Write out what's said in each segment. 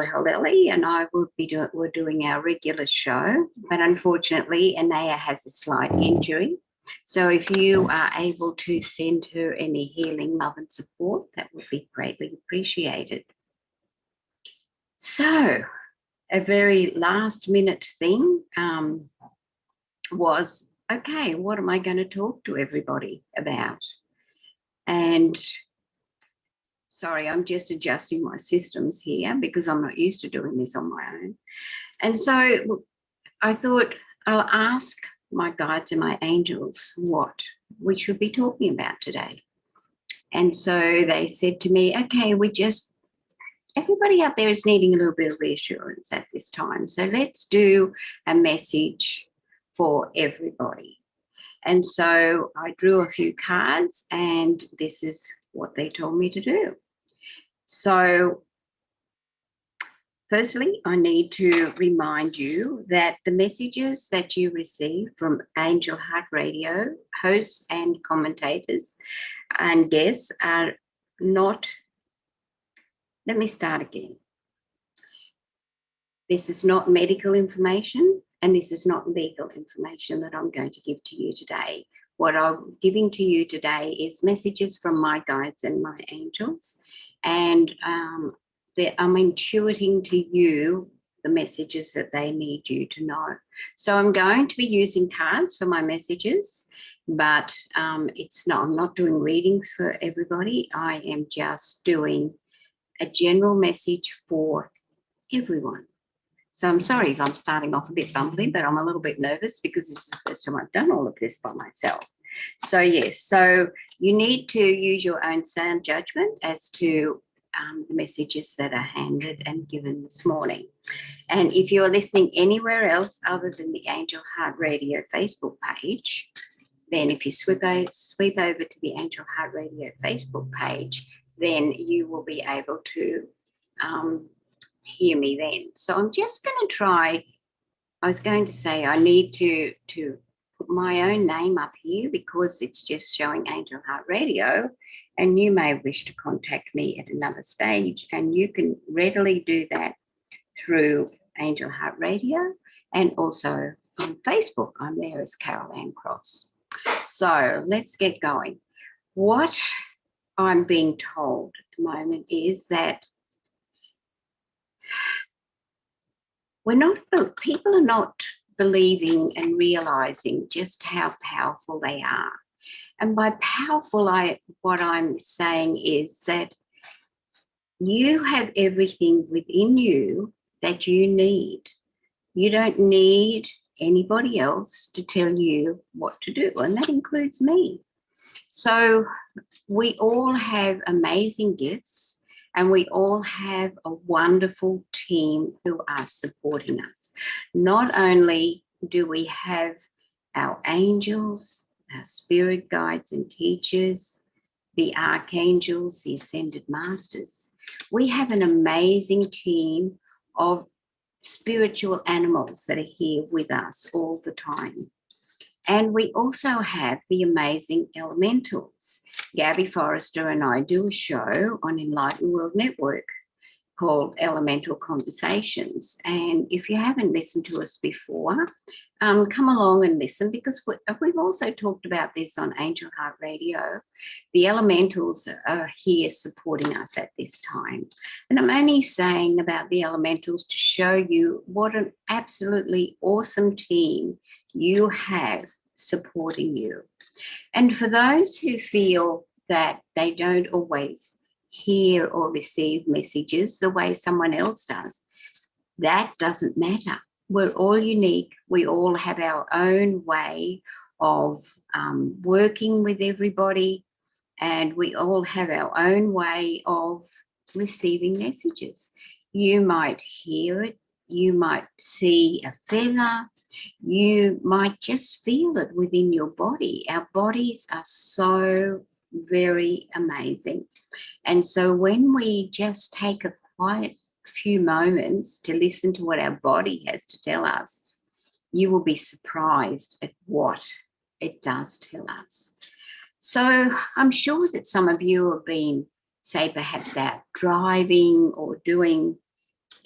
Ellie and I we're doing our regular show, but unfortunately, Anaya has a slight injury. So if you are able to send her any healing love and support, that would be greatly appreciated. So a very last minute thing was, okay, what am I going to talk to everybody about? And sorry, I'm just adjusting my systems here because I'm not used to doing this on my own. And so I thought I'll ask my guides and my angels what we should be talking about today. And so they said to me, okay, everybody out there is needing a little bit of reassurance at this time. So let's do a message for everybody. And so I drew a few cards and this is what they told me to do. So firstly, I need to remind you that the messages that you receive from Angel Heart Radio hosts and commentators and guests are not, let me start again. This is not medical information and this is not legal information that I'm going to give to you today. What I'm giving to you today is messages from my guides and my angels, and I'm intuiting to you the messages that they need you to know. So I'm going to be using cards for my messages, but I'm not doing readings for everybody. I am just doing a general message for everyone. So I'm sorry if I'm starting off a bit bumbly, but I'm a little bit nervous because this is the first time I've done all of this by myself. So yes, so you need to use your own sound judgment as to the messages that are handed and given this morning. And if you're listening anywhere else other than the Angel Heart Radio Facebook page, then if you sweep over to the Angel Heart Radio Facebook page, then you will be able to hear me then. So I'm just going to try, I was going to say I need to put my own name up here because it's just showing Angel Heart Radio, and you may wish to contact me at another stage, and you can readily do that through Angel Heart Radio and also on Facebook. I'm there as Carol Ann Cross. So let's get going. What I'm being told at the moment is that people are not believing and realizing just how powerful they are. And by powerful, what I'm saying is that you have everything within you that you need. You don't need anybody else to tell you what to do, and that includes me. So we all have amazing gifts, and we all have a wonderful team who are supporting us. Not only do we have our angels, our spirit guides and teachers, the archangels, the ascended masters, we have an amazing team of spiritual animals that are here with us all the time. And we also have the amazing elementals. Gabby Forrester and I do a show on Enlightened World Network called Elemental Conversations. And if you haven't listened to us before, come along and listen, because we've also talked about this on Angel Heart Radio. The elementals are here supporting us at this time. And I'm only saying about the elementals to show you what an absolutely awesome team you have supporting you. And for those who feel that they don't always hear or receive messages the way someone else does, that doesn't matter. We're all unique. We all have our own way of working with everybody, and we all have our own way of receiving messages. You might hear it, you might see a feather, you might just feel it within your body. Our bodies are so very amazing. And so when we just take a quiet few moments to listen to what our body has to tell us, you will be surprised at what it does tell us. So I'm sure that some of you have been, say, perhaps out driving or doing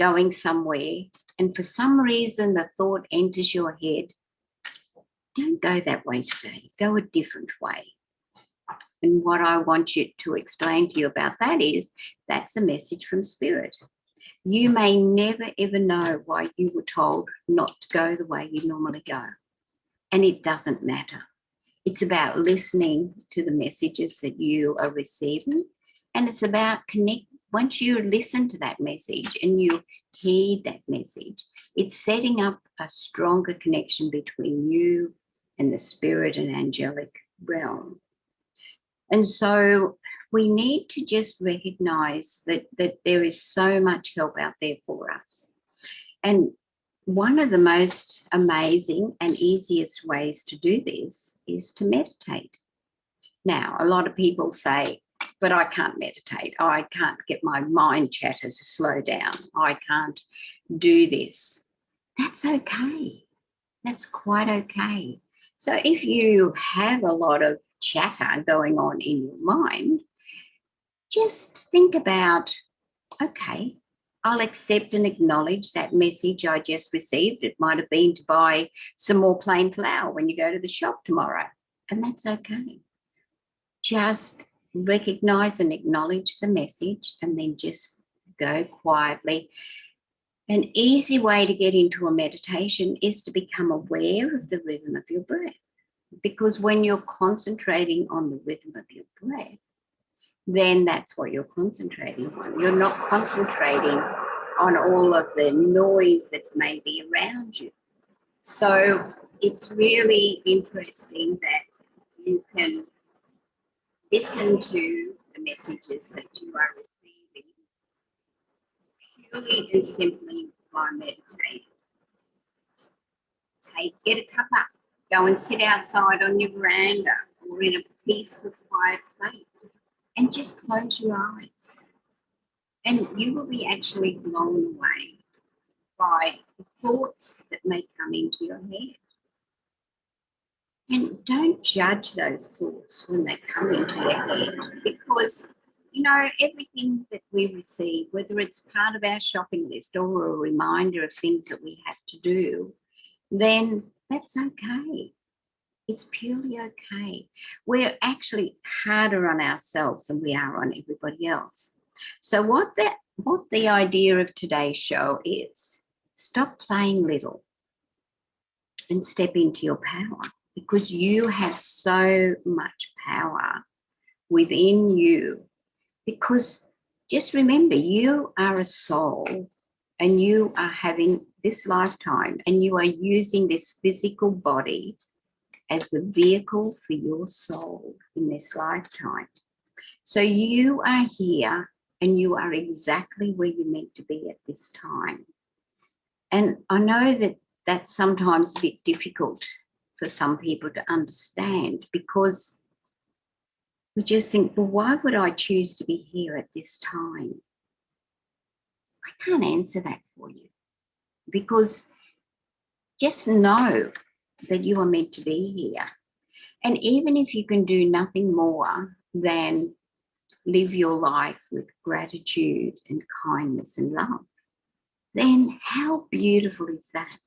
going somewhere, and for some reason the thought enters your head, don't go that way today, go a different way. And what I want you to explain to you about that is that's a message from Spirit. You may never ever know why you were told not to go the way you normally go. And it doesn't matter. It's about listening to the messages that you are receiving. And it's about once you listen to that message and you heed that message, it's setting up a stronger connection between you and the spirit and angelic realm. And so we need to just recognize that there is so much help out there for us. And one of the most amazing and easiest ways to do this is to meditate. Now, a lot of people say, but I can't meditate. I can't get my mind chatter to slow down. I can't do this. That's okay. That's quite okay. So if you have a lot of chatter going on in your mind, just think about, okay, I'll accept and acknowledge that message I just received. It might have been to buy some more plain flour when you go to the shop tomorrow, and that's okay. Just recognize and acknowledge the message and then just go quietly. An easy way to get into a meditation is to become aware of the rhythm of your breath, because when you're concentrating on the rhythm of your breath, then that's what you're concentrating on. You're not concentrating on all of the noise that may be around you. So it's really interesting that you can listen to the messages that you are receiving purely and simply by meditating. Get a cup up, go and sit outside on your veranda or in a peaceful, quiet place and just close your eyes. And you will be actually blown away by the thoughts that may come into your head. And don't judge those thoughts when they come into your head, because, you know, everything that we receive, whether it's part of our shopping list or a reminder of things that we have to do, then that's okay. It's purely okay. We're actually harder on ourselves than we are on everybody else. So what the idea of today's show is, stop playing little and step into your power, because you have so much power within you. Because just remember, you are a soul and you are having this lifetime and you are using this physical body as the vehicle for your soul in this lifetime. So you are here and you are exactly where you're meant to be at this time. And I know that that's sometimes a bit difficult for some people to understand, because we just think, well, why would I choose to be here at this time? I can't answer that for you, because just know that you are meant to be here. And even if you can do nothing more than live your life with gratitude and kindness and love, then how beautiful is that?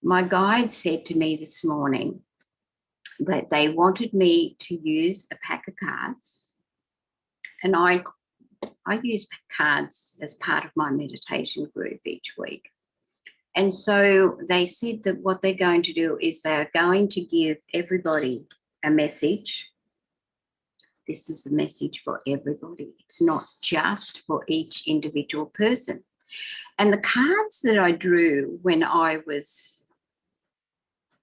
My guide said to me this morning that they wanted me to use a pack of cards, and I use cards as part of my meditation group each week. And so they said that what they're going to do is they're going to give everybody a message. This is the message for everybody. It's not just for each individual person. And the cards that I drew when I was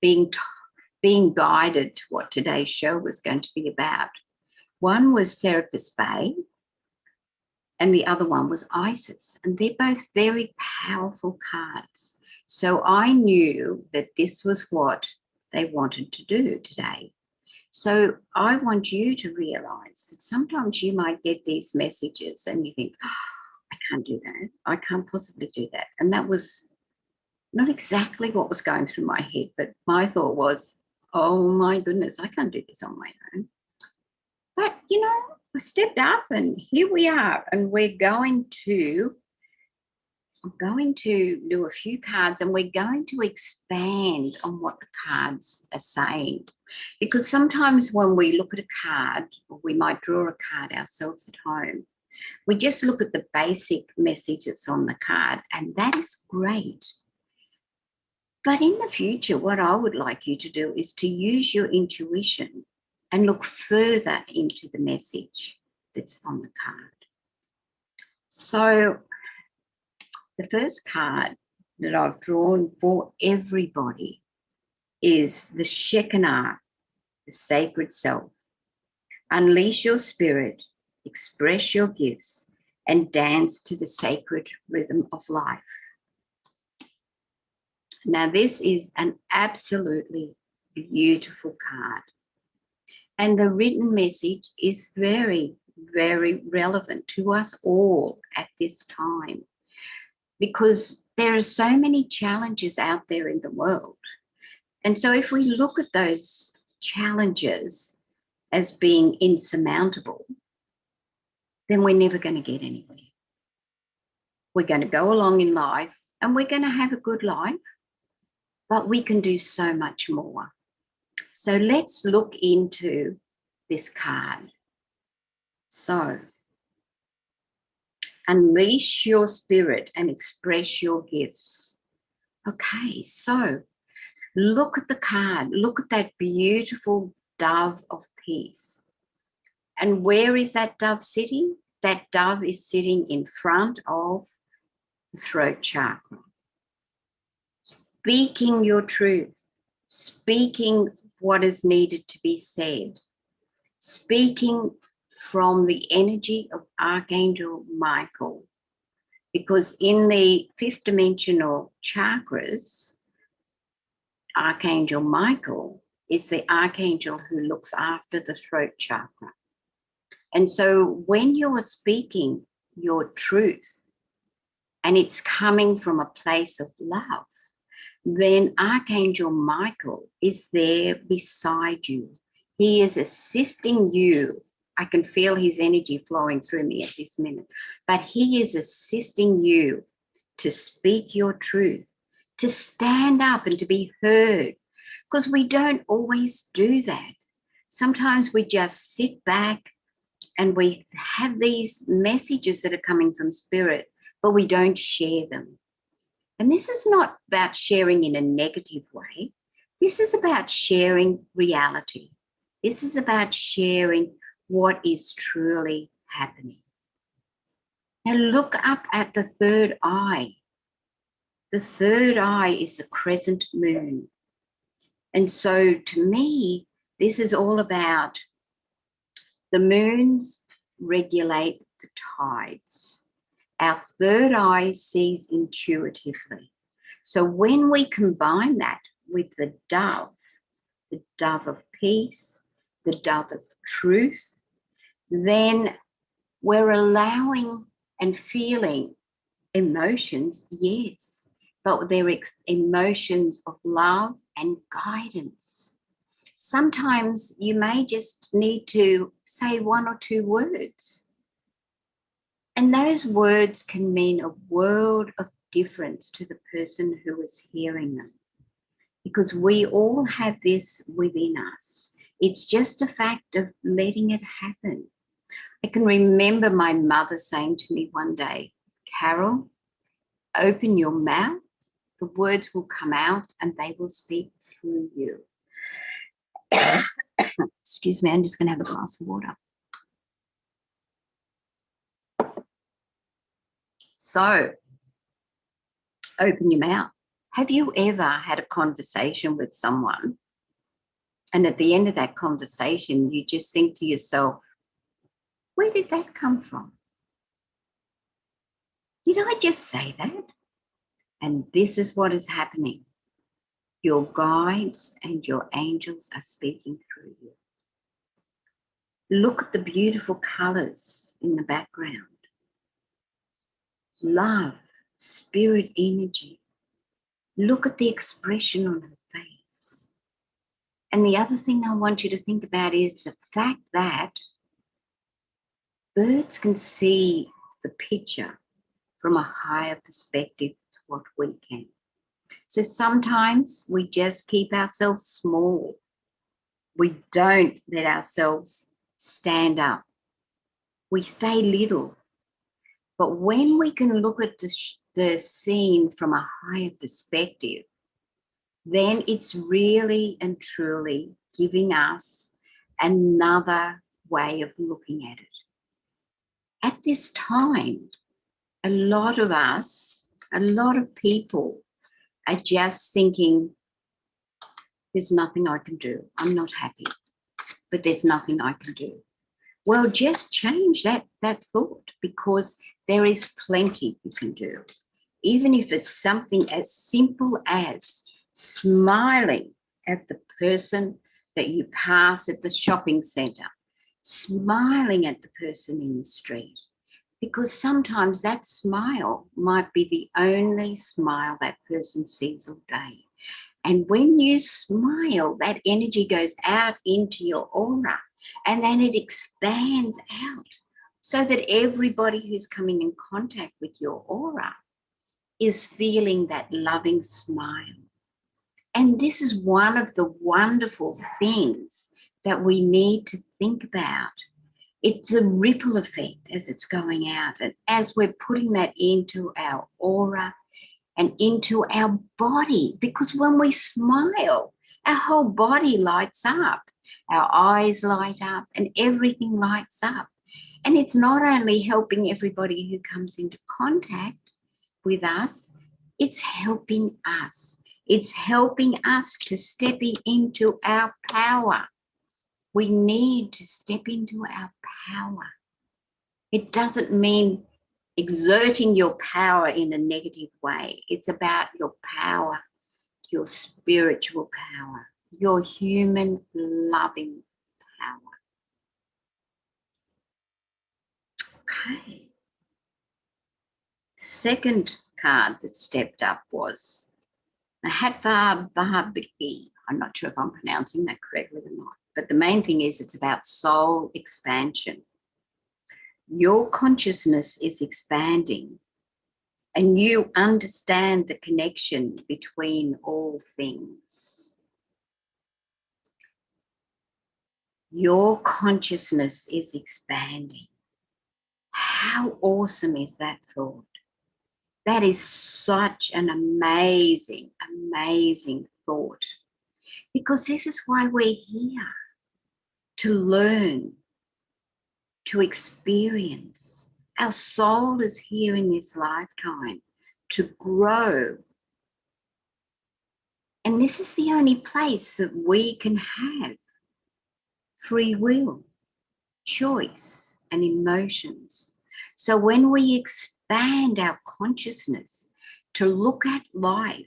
being guided to what today's show was going to be about, one was Serapis Bay and the other one was Isis. And they're both very powerful cards. So I knew that this was what they wanted to do today. So I want you to realize that sometimes you might get these messages and you think, oh, I can't do that. I can't possibly do that. And that was not exactly what was going through my head, but my thought was, oh my goodness, I can't do this on my own. But, you know, I stepped up and here we are. And I'm going to do a few cards and we're going to expand on what the cards are saying. Because sometimes when we look at a card, or we might draw a card ourselves at home, we just look at the basic message that's on the card, and that is great. But in the future, what I would like you to do is to use your intuition and look further into the message that's on the card. So the first card that I've drawn for everybody is the Shekinah, the sacred self. Unleash your spirit, express your gifts, and dance to the sacred rhythm of life. Now, this is an absolutely beautiful card. And the written message is very, very relevant to us all at this time, because there are so many challenges out there in the world. And so if we look at those challenges as being insurmountable, then we're never going to get anywhere. We're going to go along in life and we're going to have a good life, but we can do so much more. So let's look into this card. So, unleash your spirit and express your gifts. Okay, so look at the card. Look at that beautiful dove of peace. And where is that dove sitting? That dove is sitting in front of the throat chakra. Speaking your truth, speaking what is needed to be said, speaking from the energy of Archangel Michael, because in the fifth dimensional chakras, Archangel Michael is the archangel who looks after the throat chakra. And so when you're speaking your truth and it's coming from a place of love, then Archangel Michael is there beside you. He is assisting you. I can feel his energy flowing through me at this minute, but he is assisting you to speak your truth, to stand up and to be heard, because we don't always do that. Sometimes we just sit back and we have these messages that are coming from spirit, but we don't share them. And this is not about sharing in a negative way. This is about sharing reality. This is about sharing what is truly happening. Now look up at the third eye. The third eye is a crescent moon. And so to me, this is all about the moons regulate the tides. Our third eye sees intuitively. So when we combine that with the dove of peace, the dove of truth, then we're allowing and feeling emotions, yes, but they're emotions of love and guidance. Sometimes you may just need to say one or two words. And those words can mean a world of difference to the person who is hearing them, because we all have this within us. It's just a fact of letting it happen. I can remember my mother saying to me one day, Carol, open your mouth, the words will come out and they will speak through you. Excuse me, I'm just going to have a glass of water. So, open your mouth. Have you ever had a conversation with someone and at the end of that conversation, you just think to yourself, where did that come from? Did I just say that? And this is what is happening. Your guides and your angels are speaking through you. Look at the beautiful colors in the background. Love, spirit energy. Look at the expression on her face. And the other thing I want you to think about is the fact that Birds can see the picture from a higher perspective to what we can. So sometimes we just keep ourselves small. We don't let ourselves stand up. We stay little. But when we can look at the scene from a higher perspective, then it's really and truly giving us another way of looking at it. At this time, a lot of us, a lot of people are just thinking, there's nothing I can do. I'm not happy, but there's nothing I can do. Well, just change that thought, because there is plenty you can do. Even if it's something as simple as smiling at the person that you pass at the shopping centre, smiling at the person in the street, because sometimes that smile might be the only smile that person sees all day. And when you smile, that energy goes out into your aura, and then it expands out so that everybody who's coming in contact with your aura is feeling that loving smile. And this is one of the wonderful things that we need to think about. It's a ripple effect as it's going out. And as we're putting that into our aura and into our body, because when we smile, our whole body lights up, our eyes light up, and everything lights up. And it's not only helping everybody who comes into contact with us, it's helping us. It's helping us to step into our power. We need to step into our power. It doesn't mean exerting your power in a negative way. It's about your power, your spiritual power, your human loving power. Okay. The second card that stepped up was Mahatma Bahabiki. I'm not sure if I'm pronouncing that correctly or not, but the main thing is it's about soul expansion. Your consciousness is expanding, and you understand the connection between all things. Your consciousness is expanding. How awesome is that thought? That is such an amazing, amazing thought. Because this is why we're here, to learn, to experience. Our soul is here in this lifetime to grow. And this is the only place that we can have free will, choice, and emotions. So when we expand our consciousness to look at life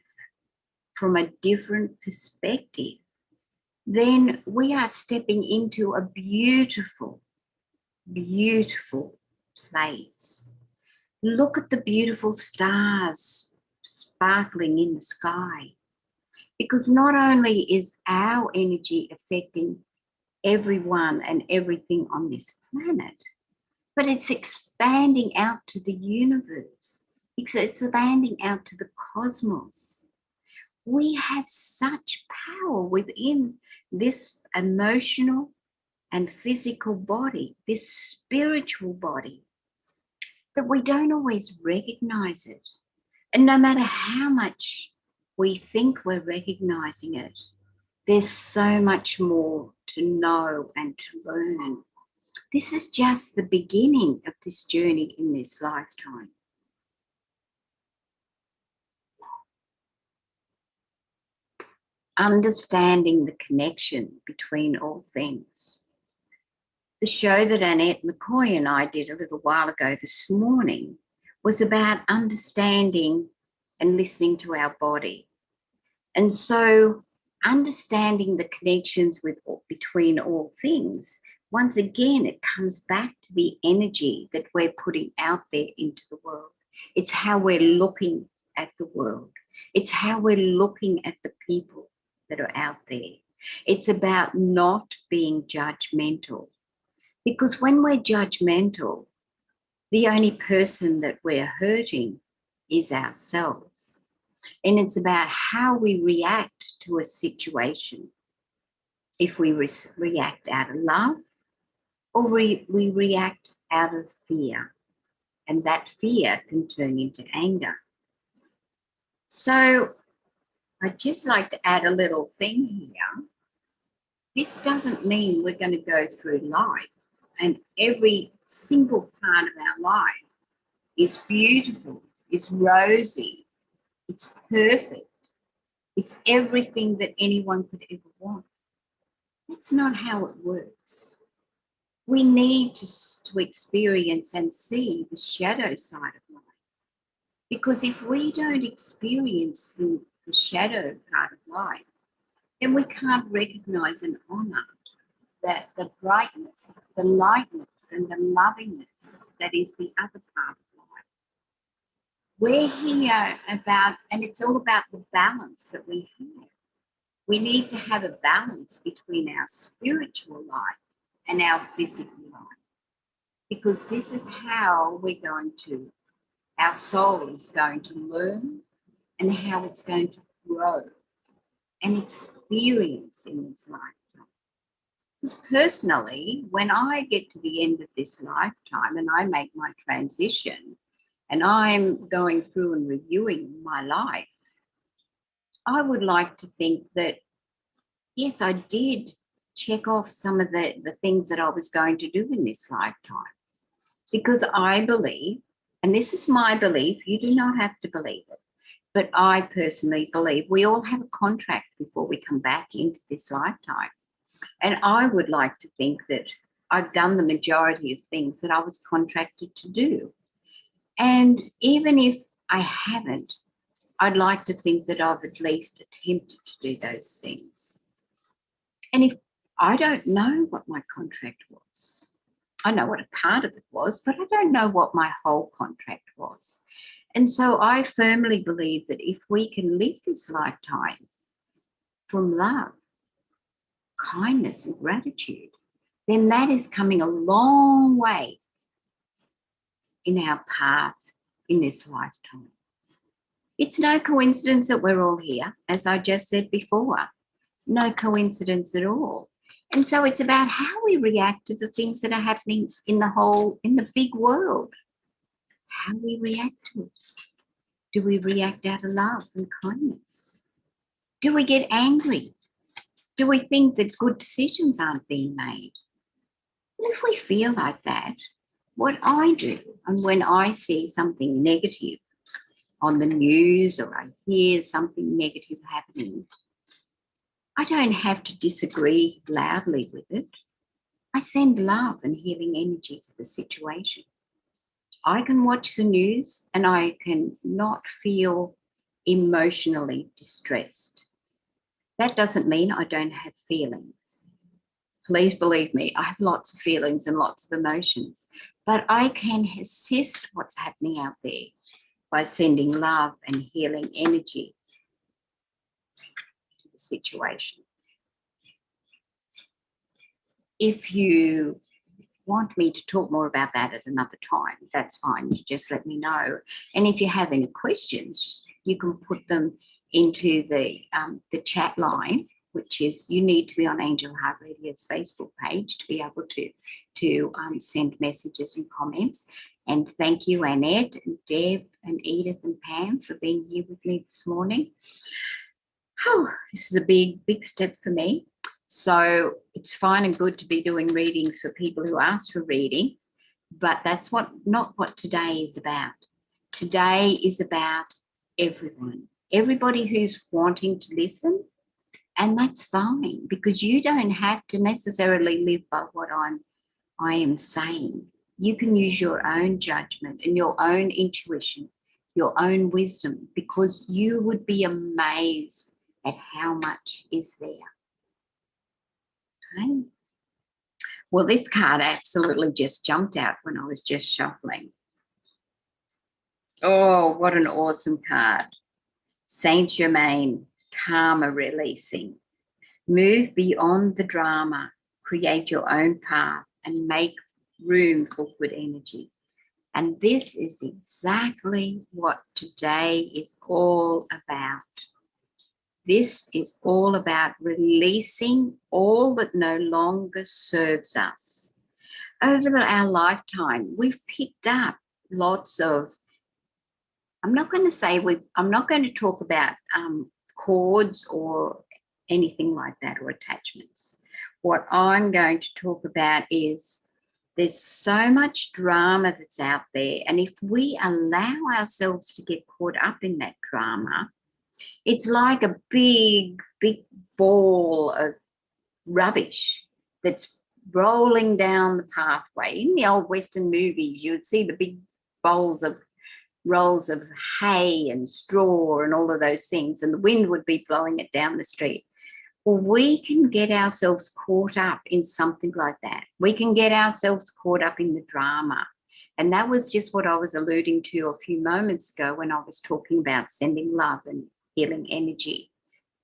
from a different perspective, then we are stepping into a beautiful, beautiful place. Look at the beautiful stars sparkling in the sky, because not only is our energy affecting everyone and everything on this planet, but it's expanding out to the universe. It's expanding out to the cosmos. We have such power within this emotional and physical body, this spiritual body, that we don't always recognize it. And no matter how much we think we're recognizing it, there's so much more to know and to learn. This is just the beginning of this journey in this lifetime. Understanding the connection between all things. The show that Annette McCoy and I did a little while ago this morning was about understanding and listening to our body. And so understanding the connections between all things, once again, it comes back to the energy that we're putting out there into the world. It's how we're looking at the world. It's how we're looking at the people that are out there. It's about not being judgmental. Because when we're judgmental, the only person that we're hurting is ourselves. And it's about how we react to a situation. If we react out of love or we react out of fear. And that fear can turn into anger. So I'd just like to add a little thing here. This doesn't mean we're going to go through life and every single part of our life is beautiful, it's rosy, it's perfect, it's everything that anyone could ever want. That's not how it works. We need to experience and see the shadow side of life. Because if we don't experience the shadow part of life, then we can't recognize and honor that the brightness, the lightness, and the lovingness that is the other part of life. We're here about, and it's all about the balance that we have. We need to have a balance between our spiritual life and our physical life. Because this is how we're going to, our soul is going to learn and how it's going to grow and experience in this lifetime. Because personally, when I get to the end of this lifetime and I make my transition and I'm going through and reviewing my life, I would like to think that, yes, I did check off some of the things that I was going to do in this lifetime. Because I believe, and this is my belief, you do not have to believe it, but I personally believe we all have a contract before we come back into this lifetime. And I would like to think that I've done the majority of things that I was contracted to do. And even if I haven't, I'd like to think that I've at least attempted to do those things. And if I don't know what my contract was, I know what a part of it was, but I don't know what my whole contract was. And so I firmly believe that if we can live this lifetime from love, kindness, and gratitude, then that is coming a long way in our path in this lifetime. It's no coincidence that we're all here, as I just said before. No coincidence at all. And so it's about how we react to the things that are happening in the big world. How we react to it. Do we react out of love and kindness? Do we get angry? Do we think that good decisions aren't being made? Well, if we feel like that, what I do, and when I see something negative on the news or I hear something negative happening, I don't have to disagree loudly with it. I send love and healing energy to the situation. I can watch the news and I can not feel emotionally distressed. That doesn't mean I don't have feelings. Please believe me, I have lots of feelings and lots of emotions, but I can assist what's happening out there by sending love and healing energy to the situation. If you want me to talk more about that at another time, that's fine. You just let me know. And if you have any questions, you can put them into the chat line, which is, you need to be on Angel Heart Radio's Facebook page to be able to send messages and comments. And thank you, Annette and Deb and Edith and Pam, for being here with me this morning. Oh, this is a big step for me. So it's fine and good to be doing readings for people who ask for readings, but that's not what today is about. Today is about everyone, everybody who's wanting to listen, and that's fine, because you don't have to necessarily live by what I am saying. You can use your own judgment and your own intuition, your own wisdom, because you would be amazed at how much is there. Okay. Well, this card absolutely just jumped out when I was just shuffling. Oh, what an awesome card. Saint Germain, karma releasing. Move beyond the drama, create your own path and make room for good energy. And this is exactly what today is all about. This is all about releasing all that no longer serves us. Over our lifetime, we've picked up lots of, I'm not going to talk about cords or anything like that or attachments. What I'm going to talk about is there's so much drama that's out there. And if we allow ourselves to get caught up in that drama, it's like a big, big ball of rubbish that's rolling down the pathway. In the old Western movies, you would see the big rolls of hay and straw and all of those things, and the wind would be blowing it down the street. Well, we can get ourselves caught up in something like that. We can get ourselves caught up in the drama. And that was just what I was alluding to a few moments ago when I was talking about sending love and healing energy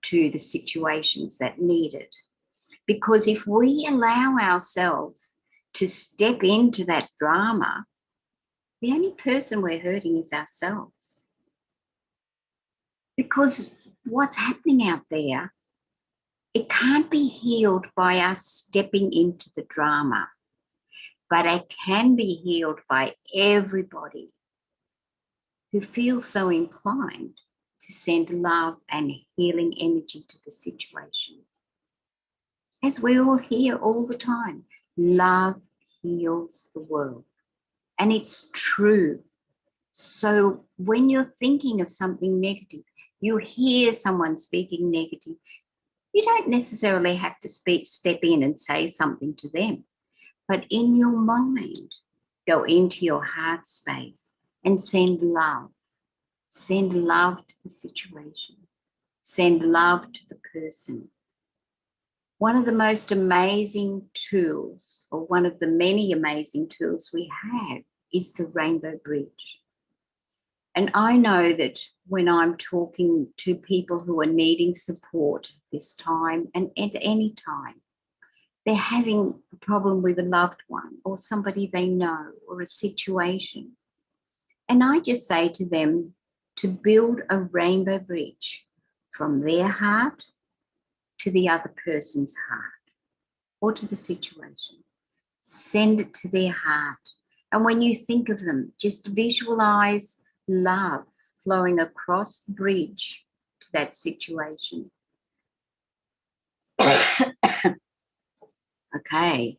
to the situations that need it. Because if we allow ourselves to step into that drama, the only person we're hurting is ourselves. Because what's happening out there, it can't be healed by us stepping into the drama, but it can be healed by everybody who feels so inclined to send love and healing energy to the situation. As we all hear all the time, love heals the world. And it's true. So when you're thinking of something negative, you hear someone speaking negative, you don't necessarily have to step in and say something to them. But in your mind, go into your heart space and send love. Send love to the situation. Send love to the person. One of the most amazing tools, or one of the many amazing tools we have, is the Rainbow Bridge. And I know that when I'm talking to people who are needing support this time and at any time, they're having a problem with a loved one or somebody they know or a situation. And I just say to them to build a rainbow bridge from their heart to the other person's heart or to the situation. Send it to their heart. And when you think of them, just visualize love flowing across the bridge to that situation. Okay.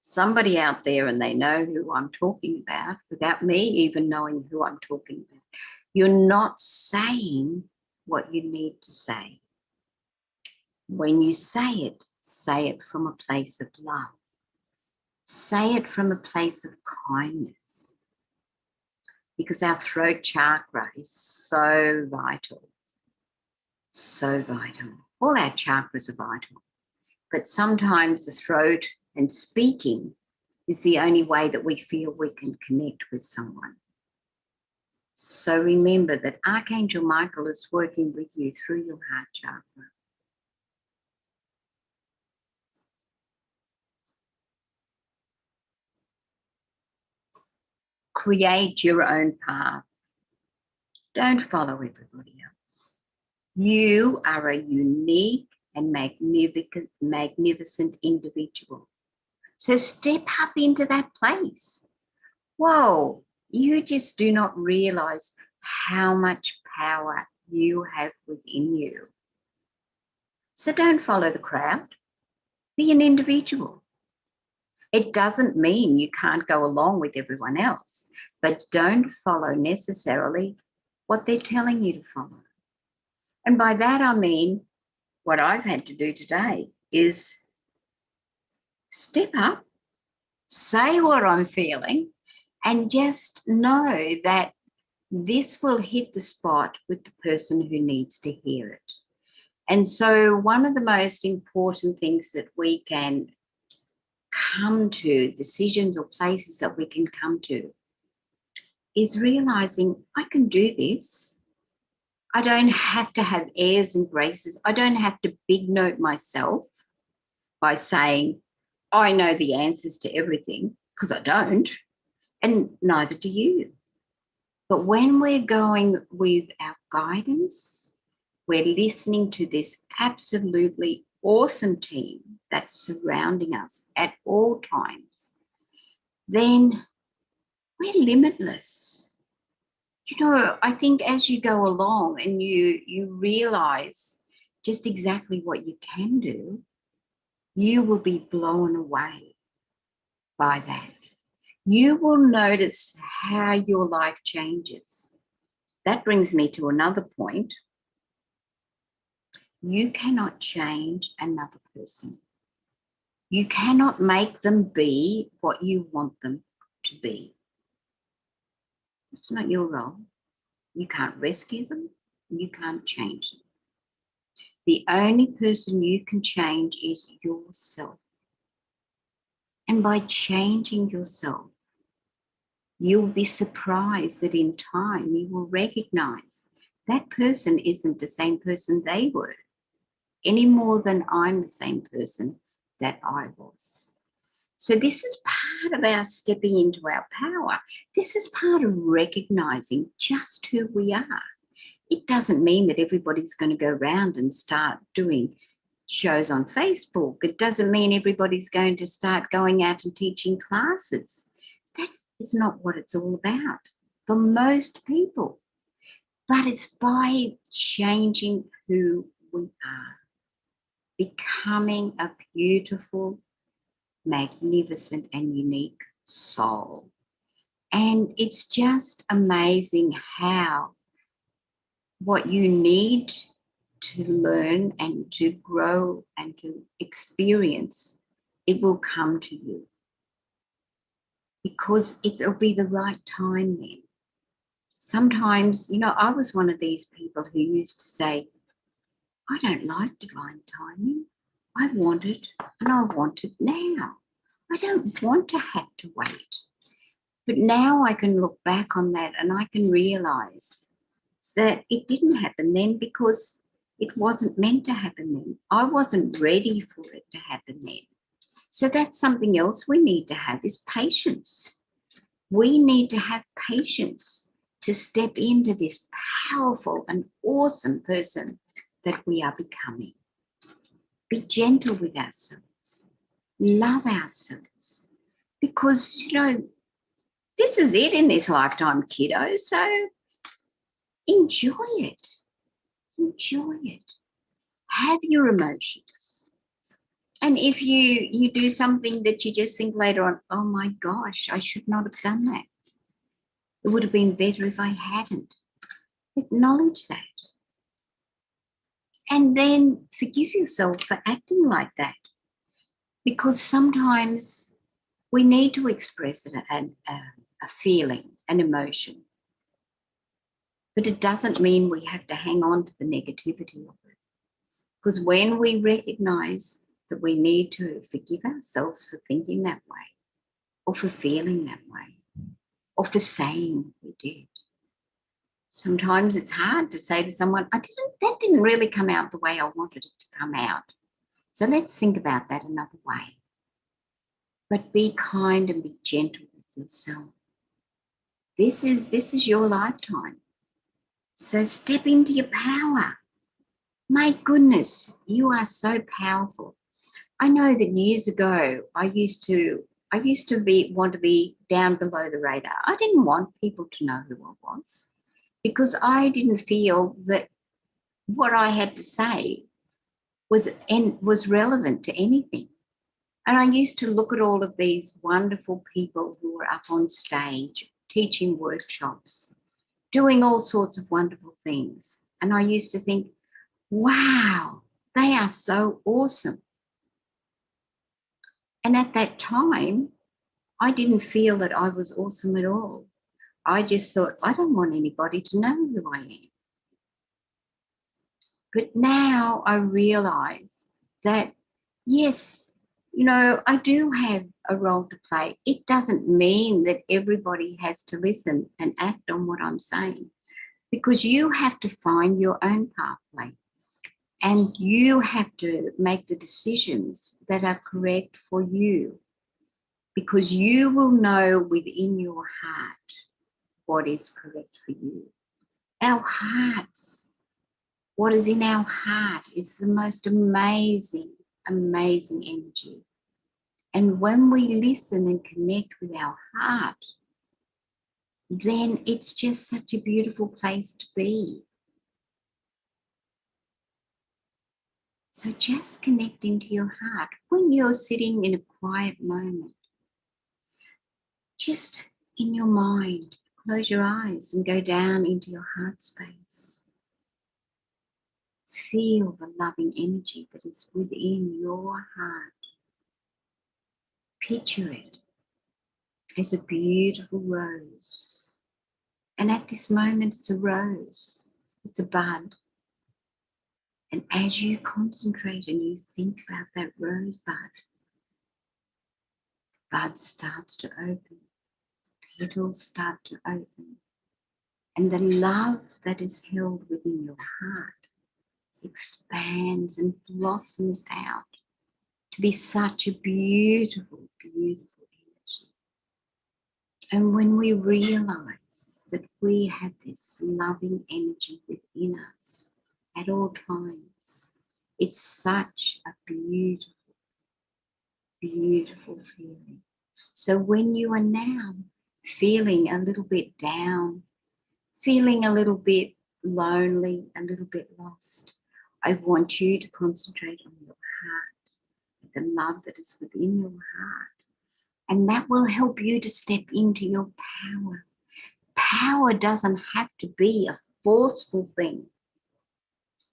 Somebody out there, and they know who I'm talking about without me even knowing who I'm talking about. You're not saying what you need to say. When you say it from a place of love. Say it from a place of kindness. Because our throat chakra is so vital. So vital. All our chakras are vital. But sometimes the throat and speaking is the only way that we feel we can connect with someone. So remember that Archangel Michael is working with you through your heart chakra. Create your own path. Don't follow everybody else. You are a unique and magnificent individual. So step up into that place. Whoa, you just do not realize how much power you have within you. So don't follow the crowd. Be an individual. It doesn't mean you can't go along with everyone else, but don't follow necessarily what they're telling you to follow. And by that I mean what I've had to do today is step up, say what I'm feeling, and just know that this will hit the spot with the person who needs to hear it. And so one of the most important things that we can come to, decisions or places that we can come to, is realizing I can do this. I don't have to have airs and graces. I don't have to big note myself. by saying, I know the answers to everything, because I don't, and neither do you. But when we're going with our guidance, we're listening to this absolutely awesome team that's surrounding us at all times, then we're limitless. I think as you go along and you realize just exactly what you can do, you will be blown away by that. You will notice how your life changes. That brings me to another point. You cannot change another person. You cannot make them be what you want them to be. It's not your role. You can't rescue them. You can't change them. The only person you can change is yourself. And by changing yourself, you'll be surprised that in time you will recognize that person isn't the same person they were, any more than I'm the same person that I was. So this is part of our stepping into our power. This is part of recognizing just who we are. It doesn't mean that everybody's going to go around and start doing shows on Facebook. It doesn't mean everybody's going to start going out and teaching classes. That is not what it's all about for most people. But it's by changing who we are, becoming a beautiful, magnificent and unique soul. And it's just amazing how what you need to learn and to grow and to experience, it will come to you. Because it'll be the right time then. Sometimes, I was one of these people who used to say, I don't like divine timing. I want it, and I want it now. I don't want to have to wait. But now I can look back on that and I can realize that it didn't happen then because it wasn't meant to happen then. I wasn't ready for it to happen then. So that's something else we need to have is patience. We need to have patience to step into this powerful and awesome person that we are becoming. Be gentle with ourselves. Love ourselves. Because, this is it in this lifetime, kiddo. So enjoy it. Enjoy it. Have your emotions. And if you do something that you just think later on, oh my gosh, I should not have done that. It would have been better if I hadn't. Acknowledge that. And then forgive yourself for acting like that. Because sometimes we need to express a feeling, an emotion. But it doesn't mean we have to hang on to the negativity of it. Because when we recognize that we need to forgive ourselves for thinking that way, or for feeling that way, or for saying we did. Sometimes it's hard to say to someone, that didn't really come out the way I wanted it to come out. So let's think about that another way. But be kind and be gentle with yourself. This is your lifetime. So step into your power. My goodness, you are so powerful. I know that years ago I used to want to be down below the radar. I didn't want people to know who I was because I didn't feel that what I had to say was relevant to anything. And I used to look at all of these wonderful people who were up on stage, teaching workshops, doing all sorts of wonderful things. And I used to think, wow, they are so awesome. And at that time, I didn't feel that I was awesome at all. I just thought, I don't want anybody to know who I am. But now I realize that, yes, I do have a role to play. It doesn't mean that everybody has to listen and act on what I'm saying, because you have to find your own pathway. And you have to make the decisions that are correct for you, because you will know within your heart what is correct for you. Our hearts, what is in our heart is the most amazing, amazing energy. And when we listen and connect with our heart, then it's just such a beautiful place to be. So just connecting to your heart when you're sitting in a quiet moment, just in your mind, close your eyes and go down into your heart space. Feel the loving energy that is within your heart. Picture it as a beautiful rose. And at this moment, it's a rose, it's a bud. And as you concentrate and you think about that rose bud starts to open, petals start to open, and the love that is held within your heart expands and blossoms out to be such a beautiful, beautiful energy. And when we realize that we have this loving energy within us at all times, it's such a beautiful, beautiful feeling. So when you are now feeling a little bit down, feeling a little bit lonely, a little bit lost, I want you to concentrate on your heart, the love that is within your heart. And that will help you to step into your power. Power doesn't have to be a forceful thing.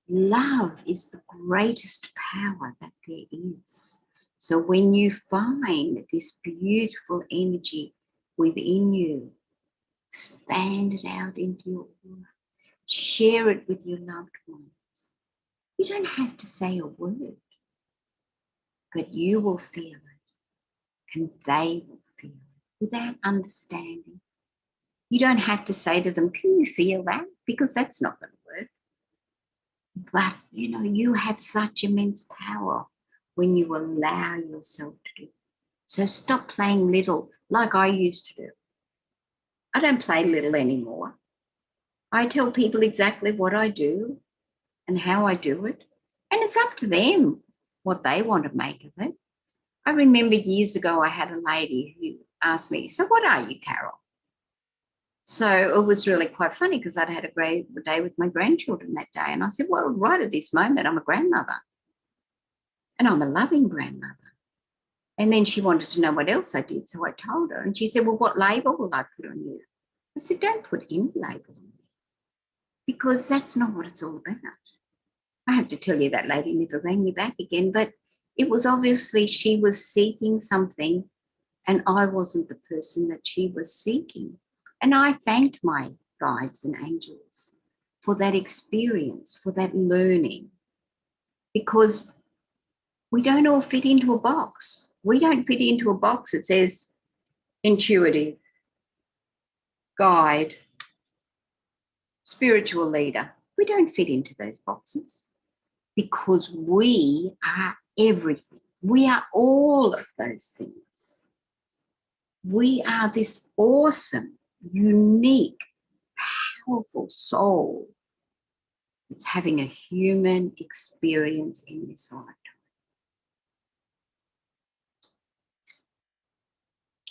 Love is the greatest power that there is. So when you find this beautiful energy within you, expand it out into your aura. Share it with your loved ones. You don't have to say a word, but you will feel it and they will feel it without understanding. You don't have to say to them, can you feel that? Because that's not going to work. But, you have such immense power when you allow yourself to do it. So stop playing little like I used to do. I don't play little anymore. I tell people exactly what I do and how I do it. And it's up to them what they want to make of it. I remember years ago I had a lady who asked me, so what are you, Carol? So it was really quite funny because I'd had a great day with my grandchildren that day. And I said, well, right at this moment, I'm a grandmother. And I'm a loving grandmother. And then she wanted to know what else I did. So I told her. And she said, well, what label will I put on you? I said, don't put any label on me, because that's not what it's all about. I have to tell you that lady never rang me back again, but it was obviously she was seeking something and I wasn't the person that she was seeking. And I thanked my guides and angels for that experience, for that learning, because we don't all fit into a box. We don't fit into a box that says intuitive, guide, spiritual leader. We don't fit into those boxes because we are everything. We are all of those things. We are this awesome, unique, powerful soul that's having a human experience in this lifetime.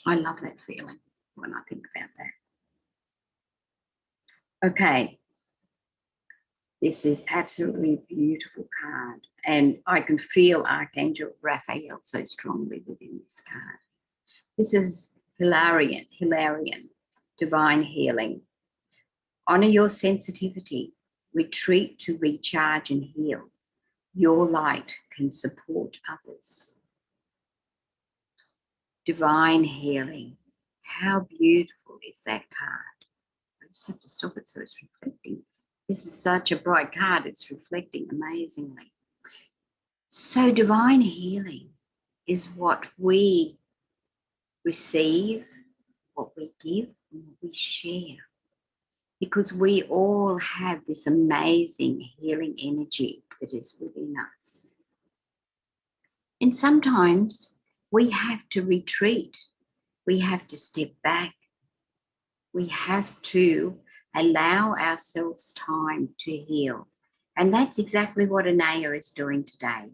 I love that feeling when I think about that. Okay. This is absolutely a beautiful card, and I can feel Archangel Raphael so strongly within this card. This is Hilarion, divine healing. Honor your sensitivity, retreat to recharge and heal. Your light can support others. Divine healing. How beautiful is that card? I just have to stop it so it's reflecting. This is such a bright card. It's reflecting amazingly. So divine healing is what we receive, what we give, and what we share. because we all have this amazing healing energy that is within us. And sometimes we have to retreat. We have to step back. We have to allow ourselves time to heal. And that's exactly what Anaya is doing today.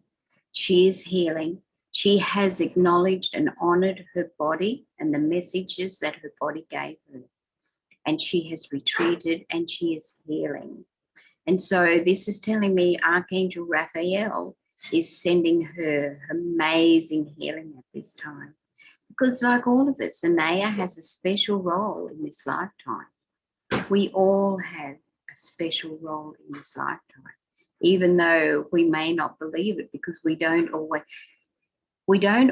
She is healing. She has acknowledged and honored her body and the messages that her body gave her. And she has retreated and she is healing. And so this is telling me Archangel Raphael is sending her amazing healing at this time. Because like all of us, Anaya has a special role in this lifetime. We all have a special role in this lifetime, even though we may not believe it, because we don't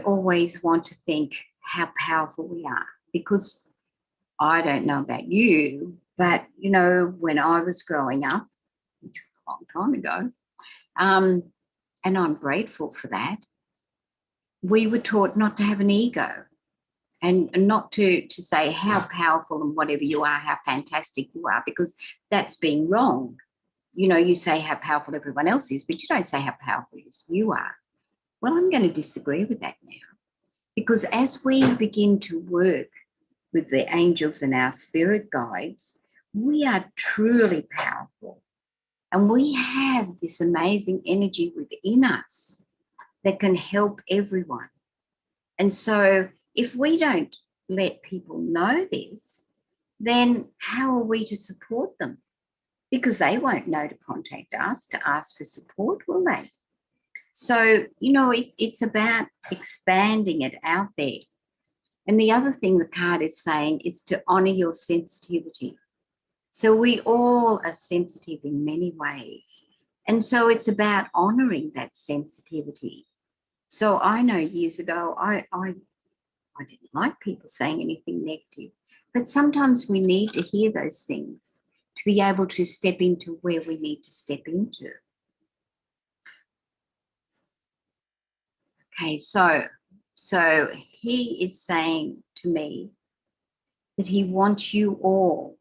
always want to think how powerful we are. Because I don't know about you, but you know, when I was growing up, a long time ago, and I'm grateful for that, we were taught not to have an ego. And not to say how powerful and whatever you are, how fantastic you are, because that's being wrong. You know, you say how powerful everyone else is, but you don't say how powerful you are. Well, I'm going to disagree with that now, because as we begin to work with the angels and our spirit guides, we are truly powerful. And we have this amazing energy within us that can help everyone. And so if we don't let people know this, then how are we to support them? Because they won't know to contact us to ask for support, will they? So, you know, it's about expanding it out there. And the other thing the card is saying is to honor your sensitivity. So we all are sensitive in many ways. And so it's about honoring that sensitivity. So I know years ago, I didn't like people saying anything negative, but sometimes we need to hear those things to be able to step into where we need to step into. Okay, so he is saying to me that he wants you all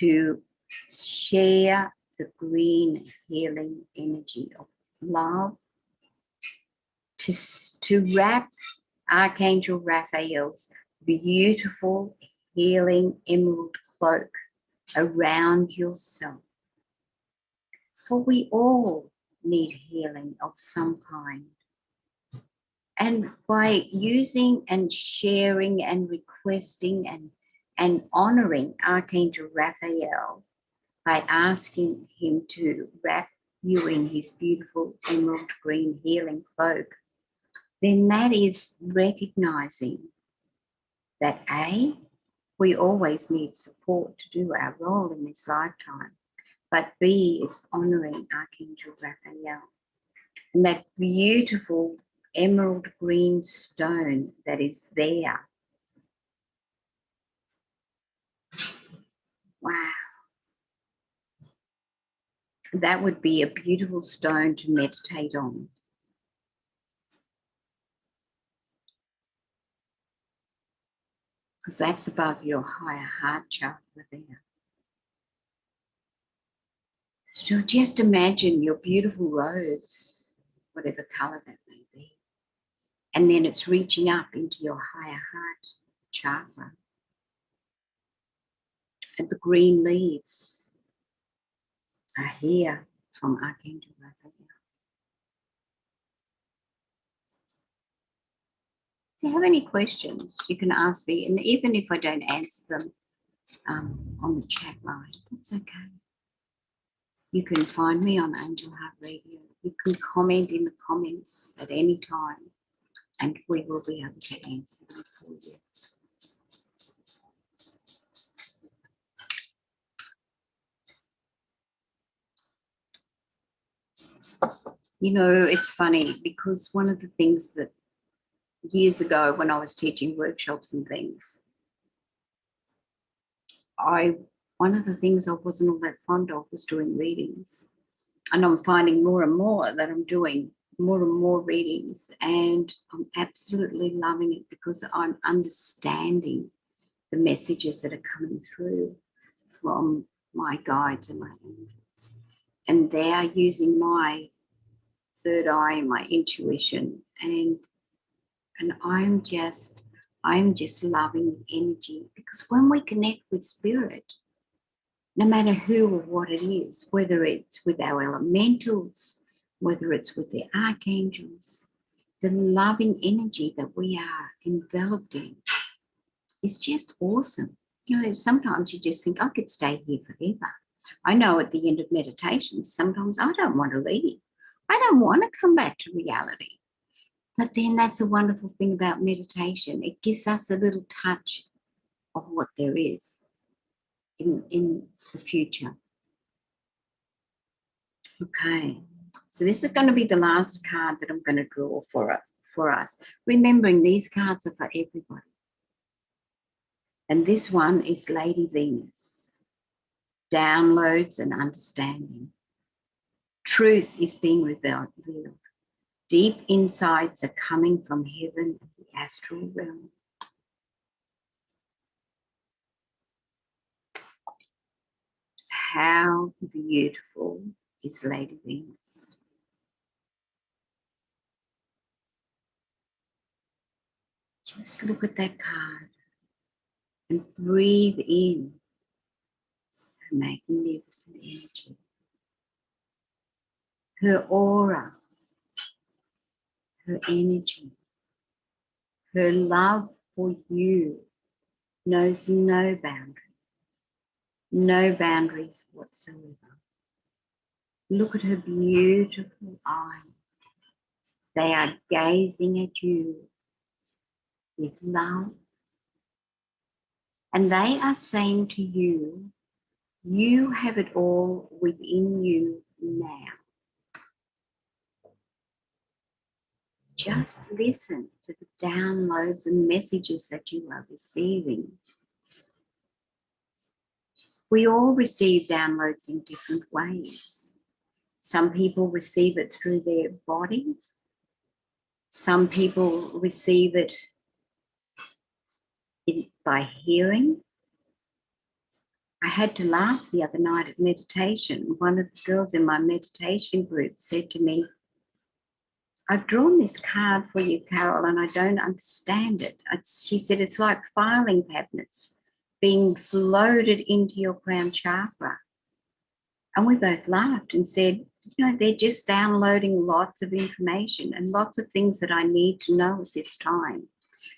to share the green healing energy of love, to wrap Archangel Raphael's beautiful healing emerald cloak around yourself. For we all need healing of some kind. And by using and sharing and requesting and honoring Archangel Raphael, by asking him to wrap you in his beautiful emerald green healing cloak, then that is recognizing that A, we always need support to do our role in this lifetime, but B, it's honoring Archangel Raphael. And that beautiful emerald green stone that is there. Wow. That would be a beautiful stone to meditate on. Because that's above your higher heart chakra there. So just imagine your beautiful rose, whatever colour that may be, and then it's reaching up into your higher heart chakra. And the green leaves are here from Archangel Raphael. If you have any questions, you can ask me, and even if I don't answer them on the chat line, that's okay. You can find me on Angel Heart Radio. You can comment in the comments at any time, and we will be able to answer them for you. You know, it's funny because one of the things that years ago when I was teaching workshops and things, one of the things I wasn't all that fond of was doing readings. And I'm finding more and more that I'm doing more and more readings, and I'm absolutely loving it because I'm understanding the messages that are coming through from my guides and my angels. And they are using my third eye, my intuition, and I'm just loving the energy, because when we connect with spirit, no matter who or what it is, whether it's with our elementals, whether it's with the archangels, the loving energy that we are enveloped in is just awesome. You know, sometimes you just think, I could stay here forever. I know at the end of meditation, sometimes I don't want to leave. I don't want to come back to reality. But then that's a wonderful thing about meditation. It gives us a little touch of what there is in the future. Okay, so this is going to be the last card that I'm going to draw for us. Remembering these cards are for everybody. And this one is Lady Venus. Downloads and understanding. Truth is being revealed. Deep insights are coming from heaven and the astral realm. How beautiful is Lady Venus? Just look at that card and breathe in her magnificent energy. Her aura, her energy, her love for you knows no boundaries whatsoever. Look at her beautiful eyes. They are gazing at you with love. And they are saying to you, you have it all within you now. Just listen to the downloads and messages that you are receiving. We all receive downloads in different ways. Some people receive it through their body. Some people receive it by hearing. I had to laugh the other night at meditation. One of the girls in my meditation group said to me, I've drawn this card for you, Carol, and I don't understand it. She said, it's like filing cabinets being floated into your crown chakra. And we both laughed and said, you know, they're just downloading lots of information and lots of things that I need to know at this time.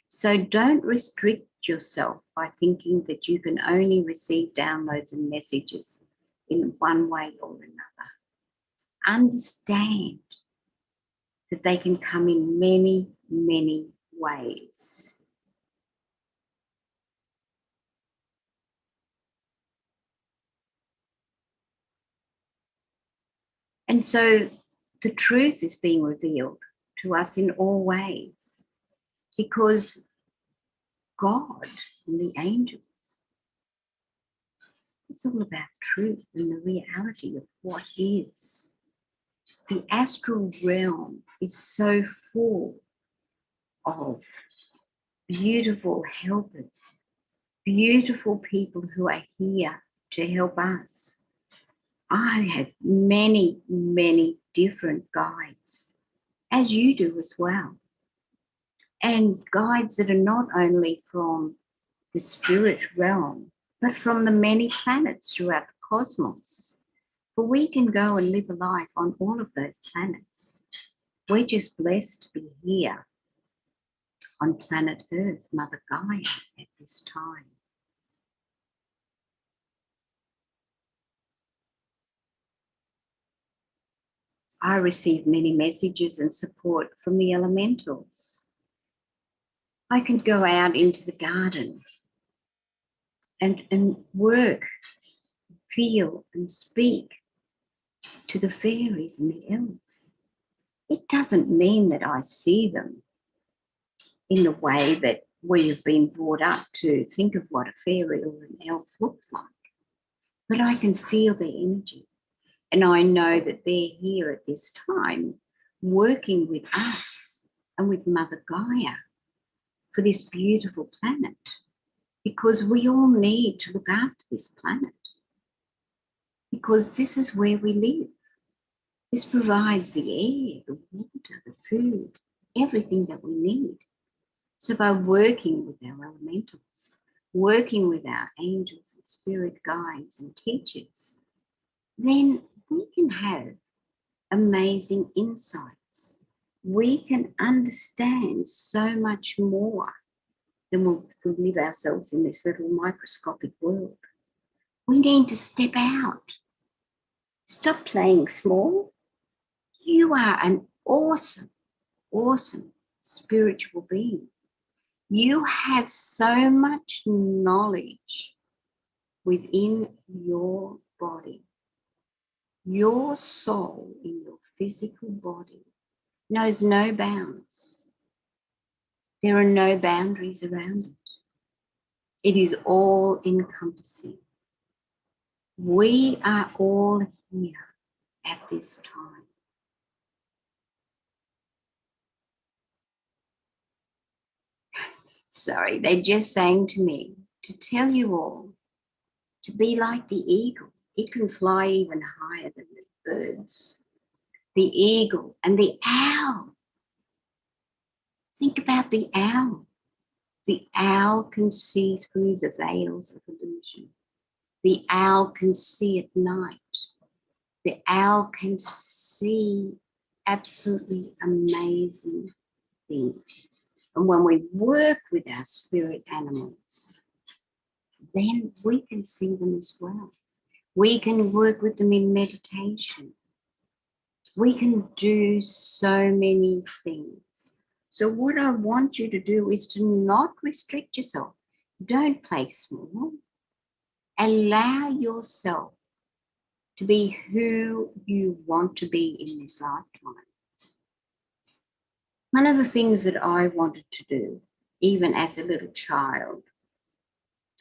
So don't restrict yourself by thinking that you can only receive downloads and messages in one way or another. Understand that they can come in many, many ways. And so the truth is being revealed to us in all ways, because God and the angels, it's all about truth and the reality of what is. The astral realm is so full of beautiful helpers, beautiful people who are here to help us. I have many, many different guides, as you do as well. And guides that are not only from the spirit realm, but from the many planets throughout the cosmos. For we can go and live a life on all of those planets. We're just blessed to be here on planet Earth, Mother Gaia, at this time. I receive many messages and support from the elementals. I can go out into the garden and work, feel and speak to the fairies and the elves. It doesn't mean that I see them in the way that we have been brought up to think of what a fairy or an elf looks like. But I can feel their energy. And I know that they're here at this time working with us and with Mother Gaia for this beautiful planet. because we all need to look after this planet, because this is where we live. This provides the air, the water, the food, everything that we need. So by working with our elementals, working with our angels and spirit guides and teachers, then we can have amazing insights. We can understand so much more than we live ourselves in this little microscopic world. We need to step out. Stop playing small. You are an awesome, awesome spiritual being. You have so much knowledge within your body. Your soul in your physical body knows no bounds. There are no boundaries around it. It is all encompassing. We are all here at this time. Sorry, they're just saying to me to tell you all to be like the eagle. It can fly even higher than the birds. The eagle and the owl. Think about the owl. The owl can see through the veils of illusion. The owl can see at night. The owl can see absolutely amazing things. And when we work with our spirit animals, then we can see them as well. We can work with them in meditation. We can do so many things. So what I want you to do is to not restrict yourself. Don't play small. Allow yourself to be who you want to be in this lifetime. One of the things that I wanted to do, even as a little child,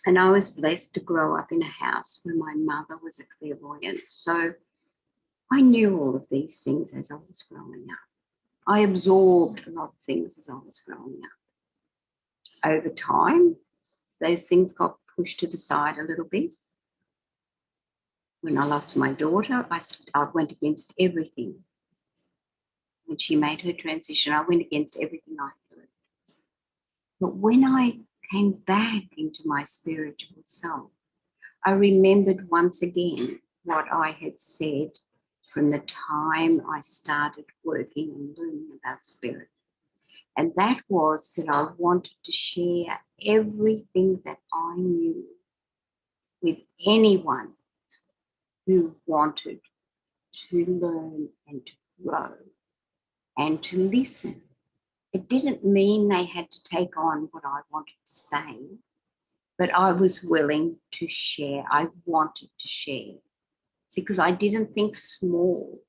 and I was blessed to grow up in a house where my mother was a clairvoyant, so I knew all of these things as I was growing up. I absorbed a lot of things as I was growing up. Over time, those things got pushed to the side a little bit. When I lost my daughter, I went against everything. When she made her transition, I went against everything I heard. But when I came back into my spiritual self, I remembered once again what I had said from the time I started working and learning about spirit. And that was that I wanted to share everything that I knew with anyone who wanted to learn and to grow and to listen. It didn't mean they had to take on what I wanted to say, but I was willing to share. I wanted to share because I didn't think small.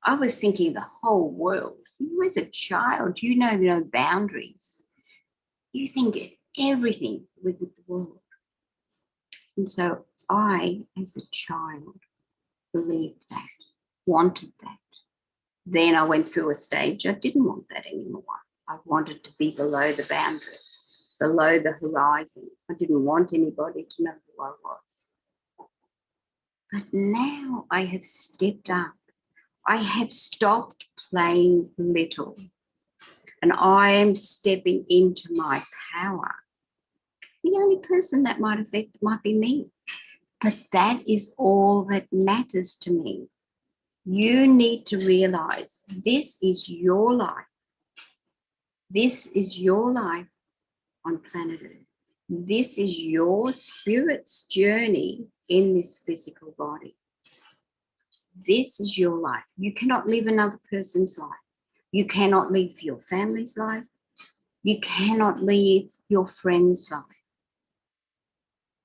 I was thinking the whole world. You as a child, you know no boundaries. You think everything with the world. And so I, as a child, believed that, wanted that. Then I went through a stage I didn't want that anymore. I wanted to be below the boundary, below the horizon. I didn't want anybody to know who I was. But now I have stepped up. I have stopped playing little. And I am stepping into my power. The only person that might affect might be me. But that is all that matters to me. You need to realize this is your life. This is your life on planet Earth. This is your spirit's journey in this physical body. This is your life. You cannot live another person's life. You cannot live your family's life. You cannot live your friend's life.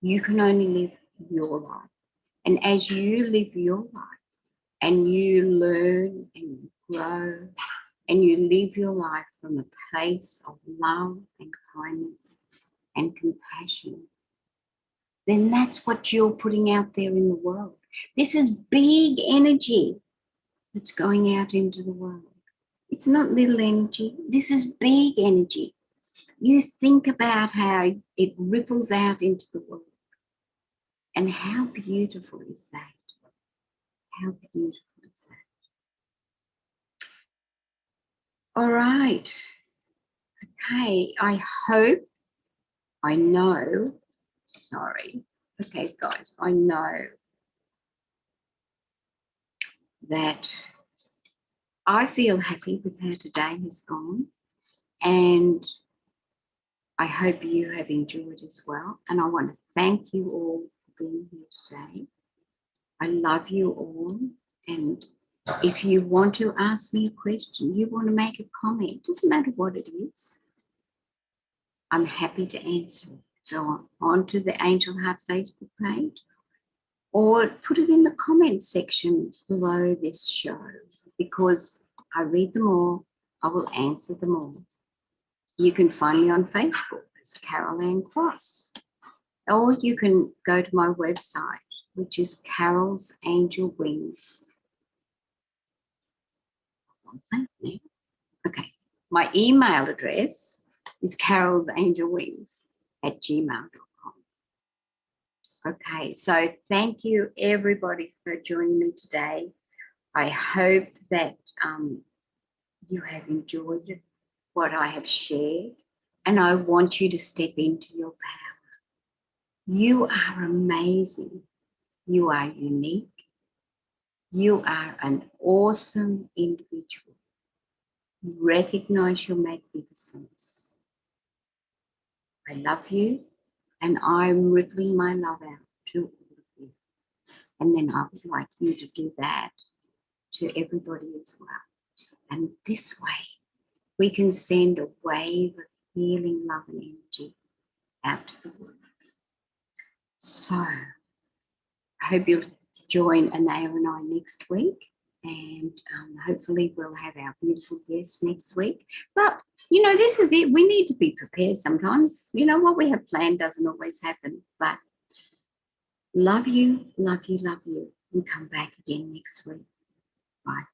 You can only live your life. And as you live your life and you learn and you grow and you live your life from a place of love and kindness and compassion, then that's what you're putting out there in the world. This is big energy that's going out into the world. It's not little energy. This is big energy. You think about how it ripples out into the world. And how beautiful is that? How beautiful is that? All right. Okay, I know, sorry. Okay, guys, I know that I feel happy with how today has gone, and I hope you have enjoyed as well. And I want to thank you all for being here today. I love you all. And if you want to ask me a question, you want to make a comment, doesn't matter what it is, I'm happy to answer it. Go on to the Angel Heart Facebook page or put it in the comments section below this show, because I read them all. I will answer them all. You can find me on Facebook as Carol Ann Cross, or you can go to my website, which is Carol's Angel Wings. Okay, my email address is carolsangelwings@gmail.com. Okay, so thank you everybody for joining me today. I hope that you have enjoyed what I have shared, and I want you to step into your power. You are amazing. You are unique. You are an awesome individual. Recognize your magnificence. I love you, and I'm rippling my love out to all of you. And then I would like you to do that to everybody as well. And this way, we can send a wave of healing love and energy out to the world. So I hope you'll join Anaya and I next week, and hopefully we'll have our beautiful guests next week. But, you know, this is it. We need to be prepared sometimes. You know, what we have planned doesn't always happen. But love you, love you, love you, and come back again next week. Bye.